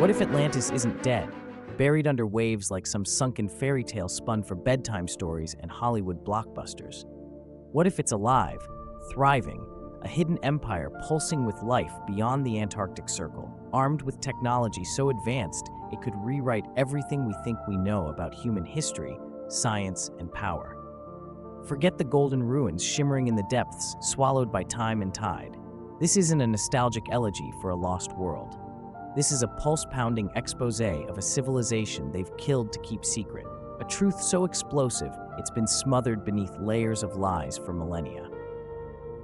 What if Atlantis isn't dead, buried under waves like some sunken fairy tale spun for bedtime stories and Hollywood blockbusters? What if it's alive, thriving, a hidden empire pulsing with life beyond the Antarctic Circle, armed with technology so advanced it could rewrite everything we think we know about human history, science, and power? Forget the golden ruins shimmering in the depths, swallowed by time and tide. This isn't a nostalgic elegy for a lost world. This is a pulse-pounding exposé of a civilization they've killed to keep secret, a truth so explosive it's been smothered beneath layers of lies for millennia.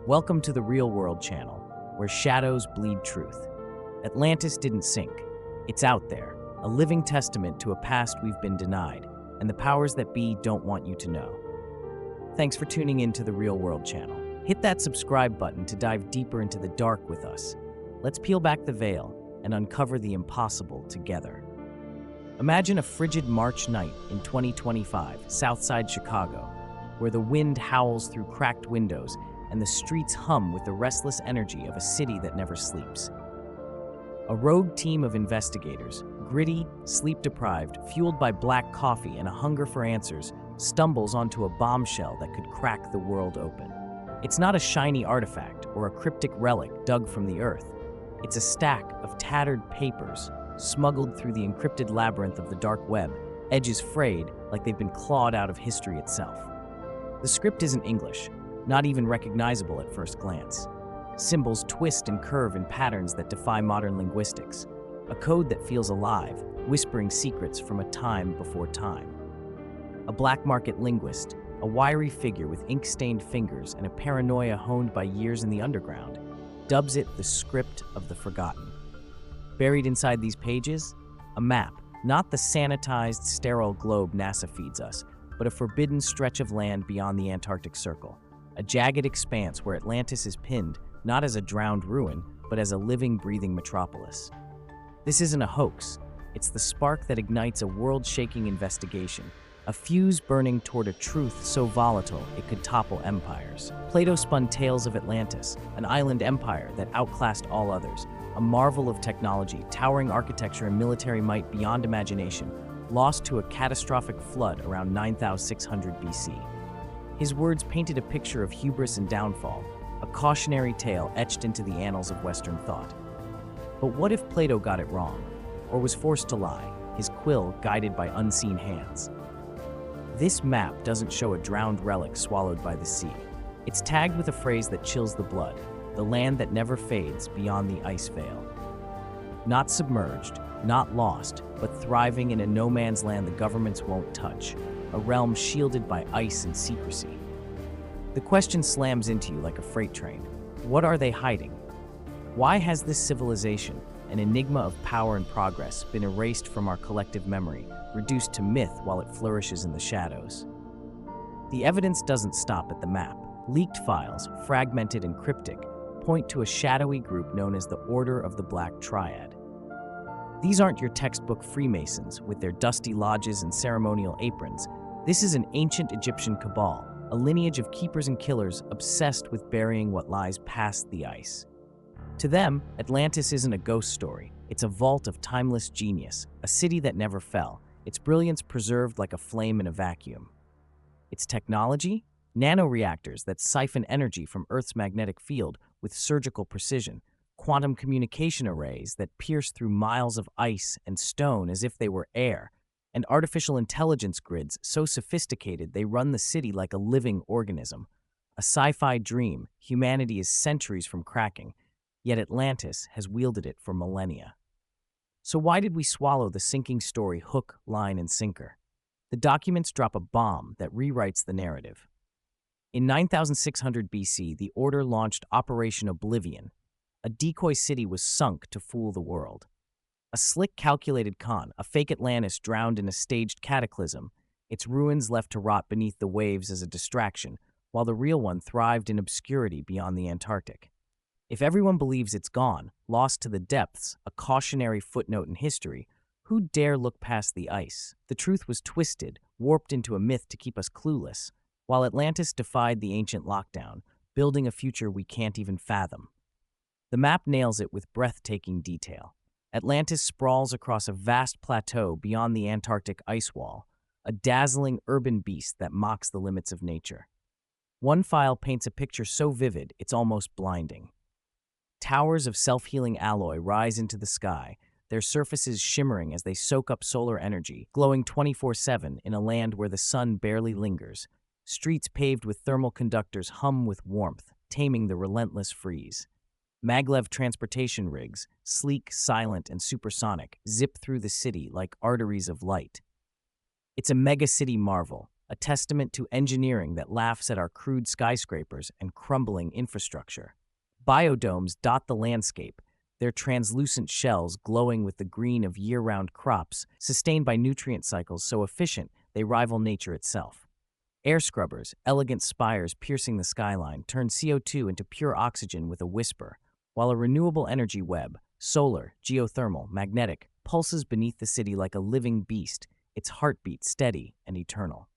Welcome to the Real World channel, where shadows bleed truth. Atlantis didn't sink. It's out there, a living testament to a past we've been denied, and the powers that be don't want you to know. Thanks for tuning in to the Real World channel. Hit that subscribe button to dive deeper into the dark with us. Let's peel back the veil and uncover the impossible together. Imagine a frigid March night in 2025, Southside Chicago, where the wind howls through cracked windows and the streets hum with the restless energy of a city that never sleeps. A rogue team of investigators, gritty, sleep-deprived, fueled by black coffee and a hunger for answers, stumbles onto a bombshell that could crack the world open. It's not a shiny artifact or a cryptic relic dug from the earth. It's a stack of tattered papers, smuggled through the encrypted labyrinth of the dark web, edges frayed like they've been clawed out of history itself. The script isn't English, not even recognizable at first glance. Symbols twist and curve in patterns that defy modern linguistics. A code that feels alive, whispering secrets from a time before time. A black market linguist, a wiry figure with ink-stained fingers and a paranoia honed by years in the underground, dubs it the script of the forgotten. Buried inside these pages, a map, not the sanitized, sterile globe NASA feeds us, but a forbidden stretch of land beyond the Antarctic Circle, a jagged expanse where Atlantis is pinned not as a drowned ruin, but as a living, breathing metropolis. This isn't a hoax. It's the spark that ignites a world-shaking investigation, a fuse burning toward a truth so volatile it could topple empires. Plato spun tales of Atlantis, an island empire that outclassed all others, a marvel of technology, towering architecture and military might beyond imagination, lost to a catastrophic flood around 9600 BC. His words painted a picture of hubris and downfall, a cautionary tale etched into the annals of Western thought. But what if Plato got it wrong, or was forced to lie, his quill guided by unseen hands? This map doesn't show a drowned relic swallowed by the sea. It's tagged with a phrase that chills the blood, the land that never fades beyond the ice veil. Not submerged, not lost, but thriving in a no-man's land the governments won't touch, a realm shielded by ice and secrecy. The question slams into you like a freight train. What are they hiding? Why has this civilization, an enigma of power and progress, been erased from our collective memory, reduced to myth while it flourishes in the shadows? The evidence doesn't stop at the map. Leaked files, fragmented and cryptic, point to a shadowy group known as the Order of the Black Triad. These aren't your textbook Freemasons with their dusty lodges and ceremonial aprons. This is an ancient Egyptian cabal, a lineage of keepers and killers obsessed with burying what lies past the ice. To them, Atlantis isn't a ghost story. It's a vault of timeless genius, a city that never fell, its brilliance preserved like a flame in a vacuum. Its technology? Nanoreactors that siphon energy from Earth's magnetic field with surgical precision, quantum communication arrays that pierce through miles of ice and stone as if they were air, and artificial intelligence grids so sophisticated they run the city like a living organism. A sci-fi dream humanity is centuries from cracking, yet Atlantis has wielded it for millennia. So why did we swallow the sinking story hook, line, and sinker? The documents drop a bomb that rewrites the narrative. In 9600 BC, the Order launched Operation Oblivion. A decoy city was sunk to fool the world. A slick, calculated con, a fake Atlantis drowned in a staged cataclysm, its ruins left to rot beneath the waves as a distraction, while the real one thrived in obscurity beyond the Antarctic. If everyone believes it's gone, lost to the depths, a cautionary footnote in history, who dare look past the ice? The truth was twisted, warped into a myth to keep us clueless, while Atlantis defied the ancient lockdown, building a future we can't even fathom. The map nails it with breathtaking detail. Atlantis sprawls across a vast plateau beyond the Antarctic ice wall, a dazzling urban beast that mocks the limits of nature. One file paints a picture so vivid it's almost blinding. Towers of self-healing alloy rise into the sky, their surfaces shimmering as they soak up solar energy, glowing 24/7 in a land where the sun barely lingers. Streets paved with thermal conductors hum with warmth, taming the relentless freeze. Maglev transportation rigs, sleek, silent, and supersonic, zip through the city like arteries of light. It's a megacity marvel, a testament to engineering that laughs at our crude skyscrapers and crumbling infrastructure. Biodomes dot the landscape, their translucent shells glowing with the green of year-round crops, sustained by nutrient cycles so efficient they rival nature itself. Air scrubbers, elegant spires piercing the skyline, turn CO2 into pure oxygen with a whisper, while a renewable energy web, solar, geothermal, magnetic, pulses beneath the city like a living beast, its heartbeat steady and eternal.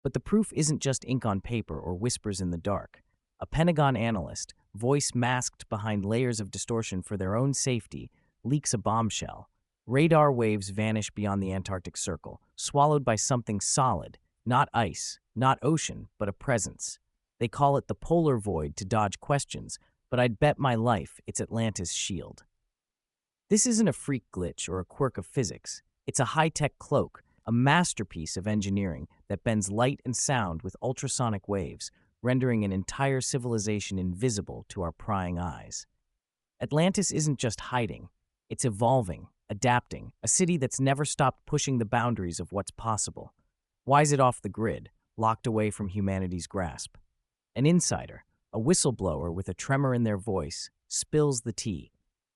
But the proof isn't just ink on paper or whispers in the dark. A Pentagon analyst, voice masked behind layers of distortion for their own safety, leaks a bombshell. Radar waves vanish beyond the Antarctic Circle, swallowed by something solid, not ice, not ocean, but a presence. They call it the polar void to dodge questions, but I'd bet my life it's Atlantis' shield. This isn't a freak glitch or a quirk of physics. It's a high-tech cloak, a masterpiece of engineering that bends light and sound with ultrasonic waves, rendering an entire civilization invisible to our prying eyes. Atlantis isn't just hiding, it's evolving, adapting, a city that's never stopped pushing the boundaries of what's possible. Why is it off the grid, locked away from humanity's grasp? An insider, a whistleblower with a tremor in their voice, spills the tea.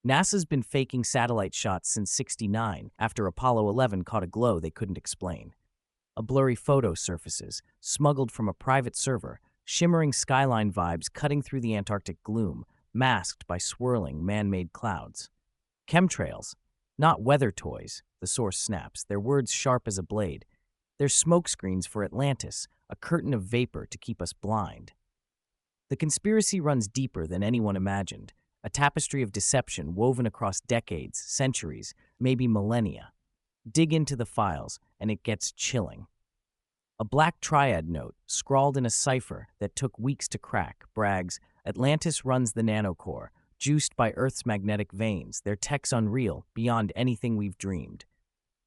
NASA's been faking satellite shots since '69 after Apollo 11 caught a glow they couldn't explain. A blurry photo surfaces, smuggled from a private server, shimmering skyline vibes cutting through the Antarctic gloom, masked by swirling man-made clouds. Chemtrails, not weather toys, the source snaps, their words sharp as a blade. They're smokescreens for Atlantis, a curtain of vapor to keep us blind. The conspiracy runs deeper than anyone imagined, a tapestry of deception woven across decades, centuries, maybe millennia. Dig into the files, and it gets chilling. A Black Triad note, scrawled in a cipher that took weeks to crack, brags, Atlantis runs the nanocore, juiced by Earth's magnetic veins, their tech's unreal, beyond anything we've dreamed.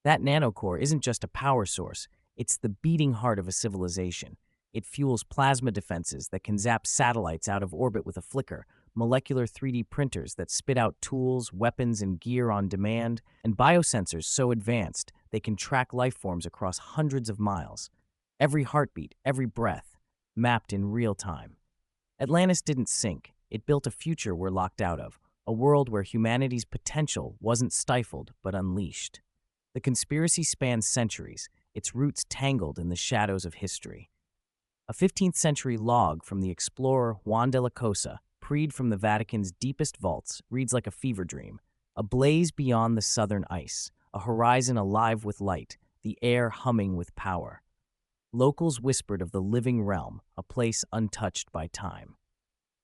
That nanocore isn't just a power source, it's the beating heart of a civilization. It fuels plasma defenses that can zap satellites out of orbit with a flicker, molecular 3D printers that spit out tools, weapons, and gear on demand, and biosensors so advanced they can track life forms across hundreds of miles. Every heartbeat, every breath, mapped in real time. Atlantis didn't sink. It built a future we're locked out of, a world where humanity's potential wasn't stifled but unleashed. The conspiracy spans centuries, its roots tangled in the shadows of history. A 15th century log from the explorer Juan de la Cosa, freed from the Vatican's deepest vaults, reads like a fever dream. A blaze beyond the southern ice, a horizon alive with light, the air humming with power. Locals whispered of the living realm, a place untouched by time.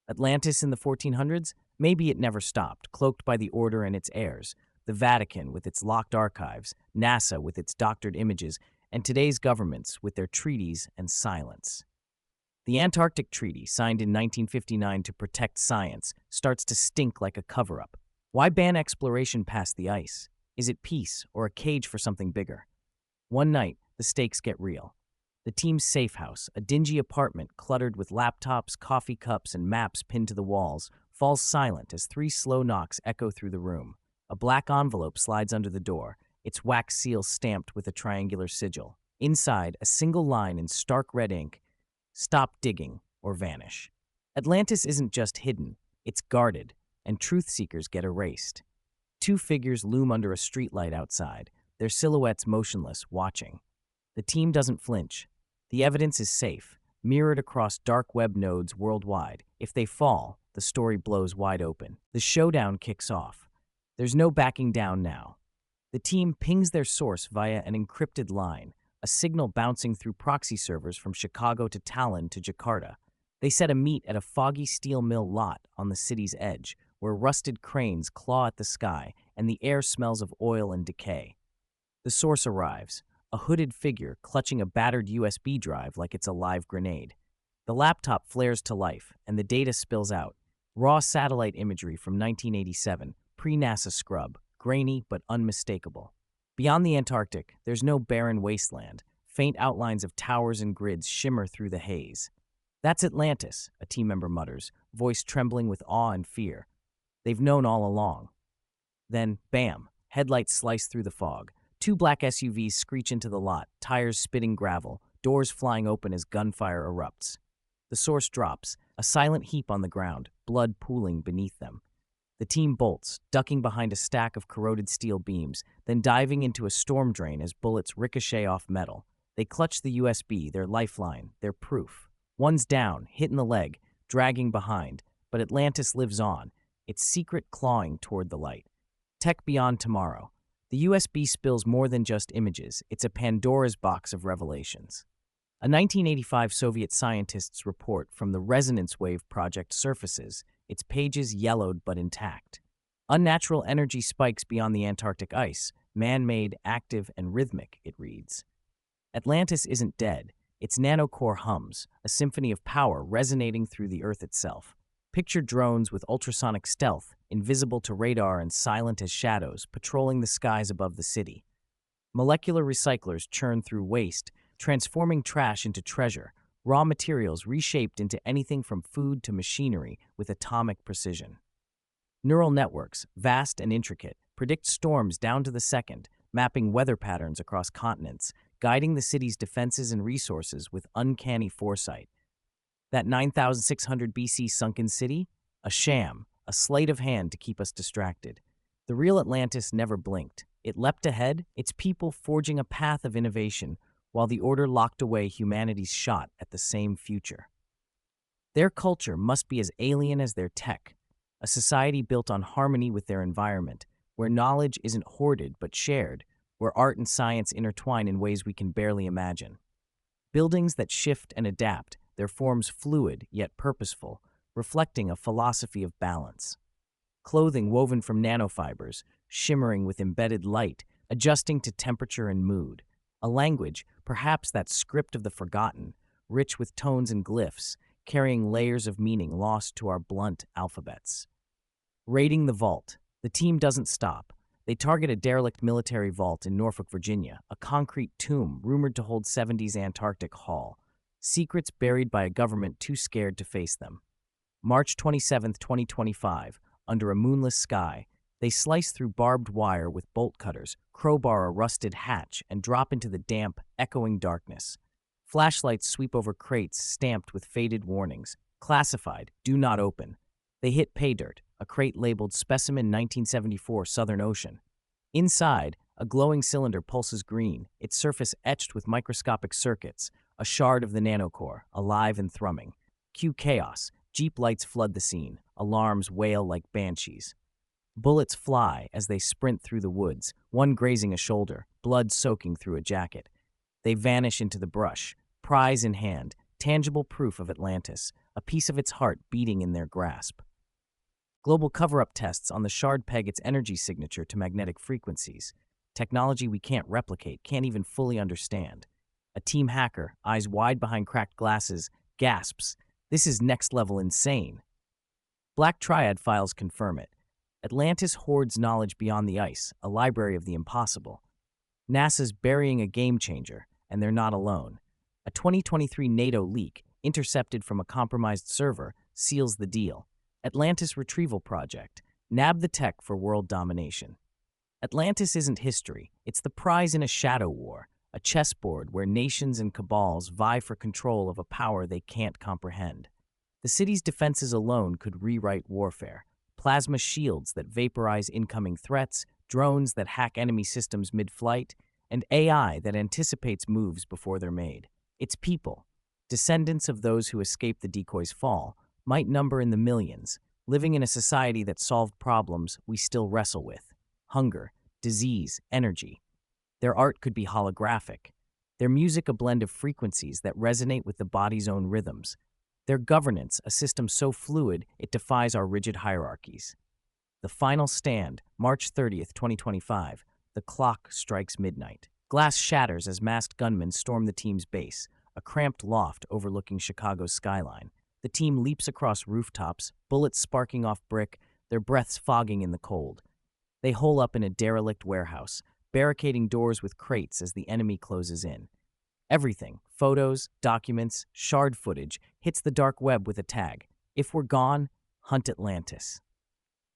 Atlantis in the 1400s? Maybe it never stopped, cloaked by the Order and its heirs. The Vatican with its locked archives, NASA with its doctored images, and today's governments with their treaties and silence. The Antarctic Treaty, signed in 1959 to protect science, starts to stink like a cover-up. Why ban exploration past the ice? Is it peace or a cage for something bigger? One night, the stakes get real. The team's safe house, a dingy apartment cluttered with laptops, coffee cups, and maps pinned to the walls, falls silent as 3 slow knocks echo through the room. A black envelope slides under the door, its wax seal stamped with a triangular sigil. Inside, a single line in stark red ink: stop digging or vanish. Atlantis isn't just hidden, it's guarded, and truth seekers get erased. 2 figures loom under a streetlight outside, their silhouettes motionless, watching. The team doesn't flinch. The evidence is safe, mirrored across dark web nodes worldwide. If they fall, the story blows wide open. The showdown kicks off. There's no backing down now. The team pings their source via an encrypted line, a signal bouncing through proxy servers from Chicago to Tallinn to Jakarta. They set a meet at a foggy steel mill lot on the city's edge, where rusted cranes claw at the sky and the air smells of oil and decay. The source arrives, a hooded figure clutching a battered USB drive like it's a live grenade. The laptop flares to life, and the data spills out. Raw satellite imagery from 1987, pre-NASA scrub, grainy but unmistakable. Beyond the Antarctic, there's no barren wasteland. Faint outlines of towers and grids shimmer through the haze. "That's Atlantis," a team member mutters, voice trembling with awe and fear. They've known all along. Then, bam, headlights slice through the fog. Two black SUVs screech into the lot, tires spitting gravel, doors flying open as gunfire erupts. The source drops, a silent heap on the ground, blood pooling beneath them. The team bolts, ducking behind a stack of corroded steel beams, then diving into a storm drain as bullets ricochet off metal. They clutch the USB, their lifeline, their proof. One's down, hit in the leg, dragging behind, but Atlantis lives on, its secret clawing toward the light. Tech beyond tomorrow. The USB spills more than just images, it's a Pandora's box of revelations. A 1985 Soviet scientist's report from the Resonance Wave Project surfaces, its pages yellowed but intact. Unnatural energy spikes beyond the Antarctic ice, man-made, active, and rhythmic, it reads. Atlantis isn't dead, its nanocore hums, a symphony of power resonating through the Earth itself. Picture drones with ultrasonic stealth, invisible to radar and silent as shadows, patrolling the skies above the city. Molecular recyclers churn through waste, transforming trash into treasure, raw materials reshaped into anything from food to machinery with atomic precision. Neural networks, vast and intricate, predict storms down to the second, mapping weather patterns across continents, guiding the city's defenses and resources with uncanny foresight. That 9,600 BC sunken city? A sham, a sleight of hand to keep us distracted. The real Atlantis never blinked. It leapt ahead, its people forging a path of innovation, while the order locked away humanity's shot at the same future. Their culture must be as alien as their tech, a society built on harmony with their environment, where knowledge isn't hoarded but shared, where art and science intertwine in ways we can barely imagine. Buildings that shift and adapt, their forms fluid yet purposeful, reflecting a philosophy of balance. Clothing woven from nanofibers, shimmering with embedded light, adjusting to temperature and mood. A language, perhaps that script of the forgotten, rich with tones and glyphs, carrying layers of meaning lost to our blunt alphabets. Raiding the vault. The team doesn't stop. They target a derelict military vault in Norfolk, Virginia, a concrete tomb rumored to hold 70s Antarctic haul. Secrets buried by a government too scared to face them. March 27, 2025, under a moonless sky, they slice through barbed wire with bolt cutters, crowbar a rusted hatch, and drop into the damp, echoing darkness. Flashlights sweep over crates stamped with faded warnings. Classified, do not open. They hit pay dirt, a crate labeled Specimen 1974 Southern Ocean. Inside, a glowing cylinder pulses green, its surface etched with microscopic circuits, a shard of the nanocore, alive and thrumming. Cue chaos. Jeep lights flood the scene. Alarms wail like banshees. Bullets fly as they sprint through the woods, one grazing a shoulder, blood soaking through a jacket. They vanish into the brush, prize in hand, tangible proof of Atlantis, a piece of its heart beating in their grasp. Global cover-up tests on the shard peg its energy signature to magnetic frequencies. Technology we can't replicate, can't even fully understand. A team hacker, eyes wide behind cracked glasses, gasps, "This is next-level insane." Black Triad files confirm it. Atlantis hoards knowledge beyond the ice, a library of the impossible. NASA's burying a game-changer, and they're not alone. A 2023 NATO leak, intercepted from a compromised server, seals the deal. Atlantis Retrieval Project. Nab the tech for world domination. Atlantis isn't history. It's the prize in a shadow war, a chessboard where nations and cabals vie for control of a power they can't comprehend. The city's defenses alone could rewrite warfare. Plasma shields that vaporize incoming threats, drones that hack enemy systems mid-flight, and AI that anticipates moves before they're made. Its people, descendants of those who escaped the decoy's fall, might number in the millions, living in a society that solved problems we still wrestle with: hunger, disease, energy. Their art could be holographic, their music a blend of frequencies that resonate with the body's own rhythms, their governance a system so fluid it defies our rigid hierarchies. The final stand, March 30th, 2025. The clock strikes midnight. Glass shatters as masked gunmen storm the team's base, a cramped loft overlooking Chicago's skyline. The team leaps across rooftops, bullets sparking off brick, their breaths fogging in the cold. They hole up in a derelict warehouse, barricading doors with crates as the enemy closes in. Everything, photos, documents, shard footage, hits the dark web with a tag. If we're gone, hunt Atlantis.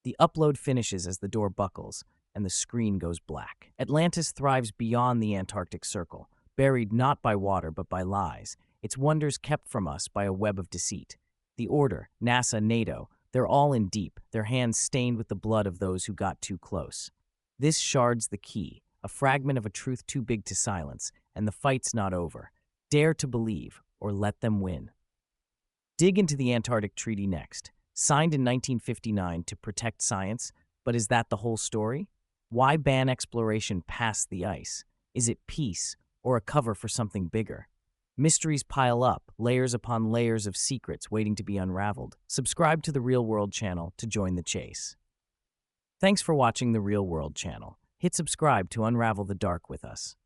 The upload finishes as the door buckles, and the screen goes black. Atlantis thrives beyond the Antarctic Circle, buried not by water but by lies, its wonders kept from us by a web of deceit. The Order, NASA, NATO, they're all in deep, their hands stained with the blood of those who got too close. This shard's the key, a fragment of a truth too big to silence, and the fight's not over. Dare to believe, or let them win. Dig into the Antarctic Treaty next. Signed in 1959 to protect science, but is that the whole story? Why ban exploration past the ice? Is it peace, or a cover for something bigger? Mysteries pile up, layers upon layers of secrets waiting to be unraveled. Subscribe to the Real World channel to join the chase. Thanks for watching the Real World channel. Hit subscribe to unravel the dark with us.